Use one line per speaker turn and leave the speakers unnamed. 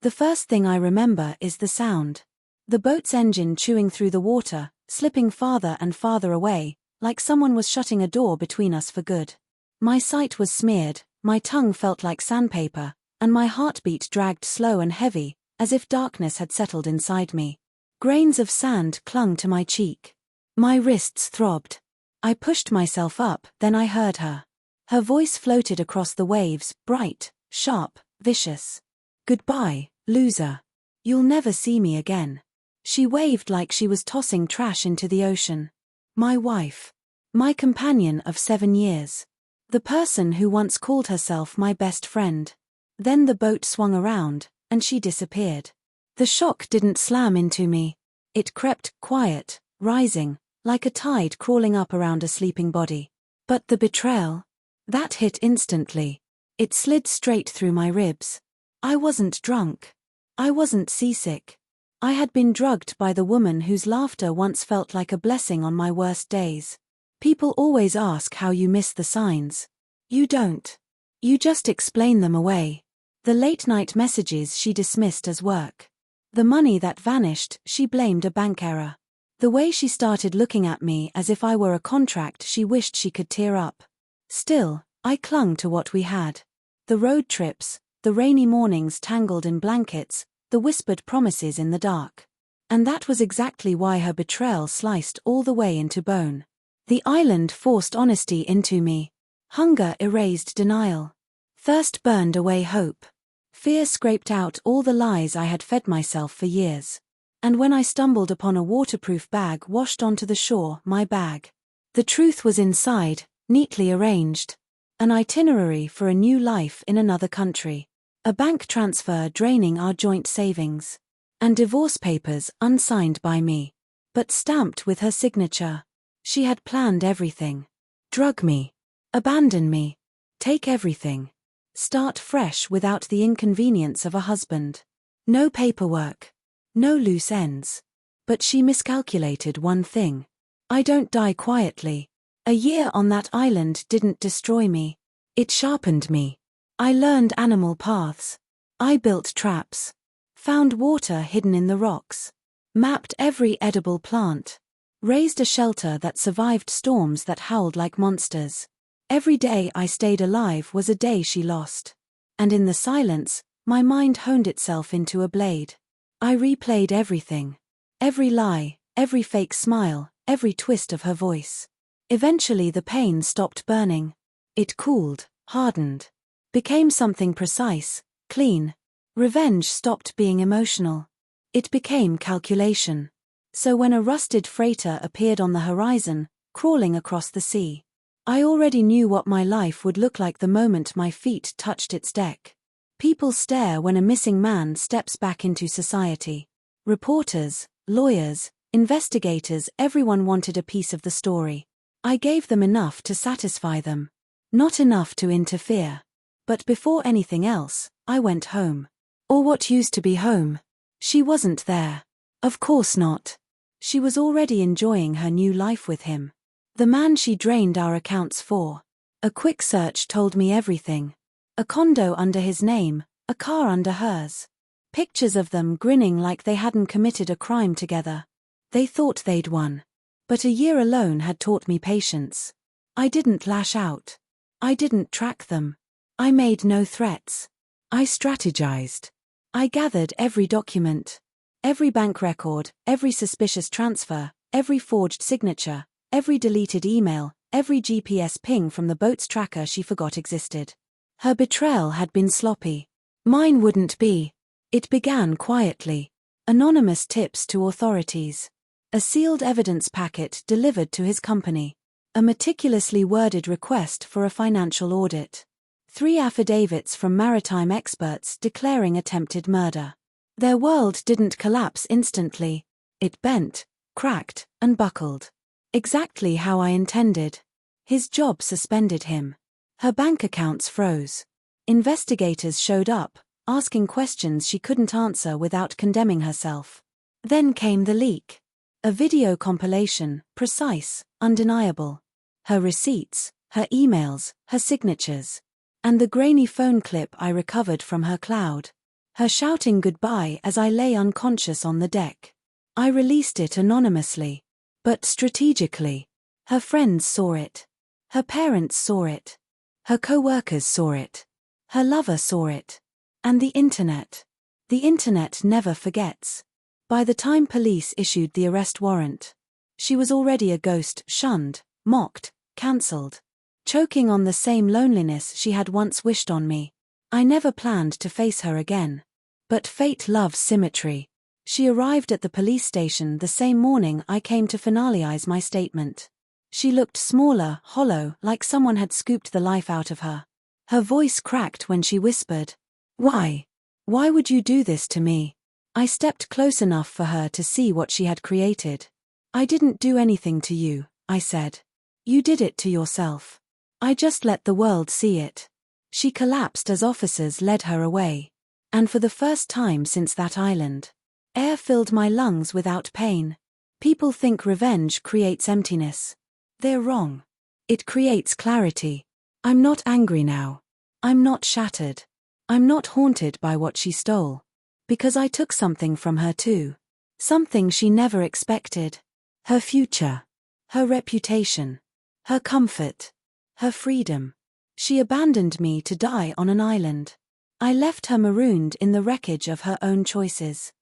The first thing I remember is the sound. The boat's engine chewing through the water, slipping farther and farther away, like someone was shutting a door between us for good. My sight was smeared, my tongue felt like sandpaper, and my heartbeat dragged slow and heavy, as if darkness had settled inside me. Grains of sand clung to my cheek. My wrists throbbed. I pushed myself up, then I heard her. Her voice floated across the waves, bright, sharp, vicious. "Goodbye, loser. You'll never see me again." She waved like she was tossing trash into the ocean. My wife. My companion of 7 years. The person who once called herself my best friend. Then the boat swung around, and she disappeared. The shock didn't slam into me. It crept, quiet, rising, like a tide crawling up around a sleeping body. But the betrayal? That hit instantly. It slid straight through my ribs. I wasn't drunk. I wasn't seasick. I had been drugged by the woman whose laughter once felt like a blessing on my worst days. People always ask how you miss the signs. You don't. You just explain them away. The late-night messages she dismissed as work. The money that vanished, she blamed a bank error. The way she started looking at me as if I were a contract she wished she could tear up. Still, I clung to what we had. The road trips, the rainy mornings tangled in blankets, the whispered promises in the dark. And that was exactly why her betrayal sliced all the way into bone. The island forced honesty into me. Hunger erased denial. Thirst burned away hope. Fear scraped out all the lies I had fed myself for years. And when I stumbled upon a waterproof bag washed onto the shore, my bag. The truth was inside, neatly arranged. An itinerary for a new life in another country. A bank transfer draining our joint savings. And divorce papers unsigned by me. But stamped with her signature. She had planned everything. Drug me. Abandon me. Take everything. Start fresh without the inconvenience of a husband. No paperwork. No loose ends. But she miscalculated one thing. I don't die quietly. A year on that island didn't destroy me. It sharpened me. I learned animal paths. I built traps. Found water hidden in the rocks. Mapped every edible plant. Raised a shelter that survived storms that howled like monsters. Every day I stayed alive was a day she lost. And in the silence, my mind honed itself into a blade. I replayed everything. Every lie, every fake smile, every twist of her voice. Eventually the pain stopped burning. It cooled, hardened. Became something precise, clean. Revenge stopped being emotional. It became calculation. So when a rusted freighter appeared on the horizon, crawling across the sea, I already knew what my life would look like the moment my feet touched its deck. People stare when a missing man steps back into society. Reporters, lawyers, investigators, everyone wanted a piece of the story. I gave them enough to satisfy them. Not enough to interfere. But before anything else, I went home. Or what used to be home. She wasn't there. Of course not. She was already enjoying her new life with him. The man she drained our accounts for. A quick search told me everything. A condo under his name, a car under hers. Pictures of them grinning like they hadn't committed a crime together. They thought they'd won. But a year alone had taught me patience. I didn't lash out. I didn't track them. I made no threats. I strategized. I gathered every document. Every bank record, every suspicious transfer, every forged signature, every deleted email, every GPS ping from the boat's tracker she forgot existed. Her betrayal had been sloppy. Mine wouldn't be. It began quietly. Anonymous tips to authorities. A sealed evidence packet delivered to his company. A meticulously worded request for a financial audit. 3 affidavits from maritime experts declaring attempted murder. Their world didn't collapse instantly. It bent, cracked, and buckled. Exactly how I intended. His job suspended him. Her bank accounts froze. Investigators showed up, asking questions she couldn't answer without condemning herself. Then came the leak. A video compilation, precise, undeniable. Her receipts, her emails, her signatures. And the grainy phone clip I recovered from her cloud. Her shouting goodbye as I lay unconscious on the deck. I released it anonymously. But strategically. Her friends saw it. Her parents saw it. Her co-workers saw it. Her lover saw it. And the internet. The internet never forgets. By the time police issued the arrest warrant, she was already a ghost, shunned, mocked, cancelled. Choking on the same loneliness she had once wished on me. I never planned to face her again. But fate loves symmetry. She arrived at the police station the same morning I came to finalize my statement. She looked smaller, hollow, like someone had scooped the life out of her. Her voice cracked when she whispered, "Why? Why would you do this to me?" I stepped close enough for her to see what she had created. "I didn't do anything to you," I said. "You did it to yourself. I just let the world see it." She collapsed as officers led her away. And for the first time since that island, air filled my lungs without pain. People think revenge creates emptiness. They're wrong. It creates clarity. I'm not angry now. I'm not shattered. I'm not haunted by what she stole. Because I took something from her too. Something she never expected. Her future. Her reputation. Her comfort. Her freedom. She abandoned me to die on an island. I left her marooned in the wreckage of her own choices.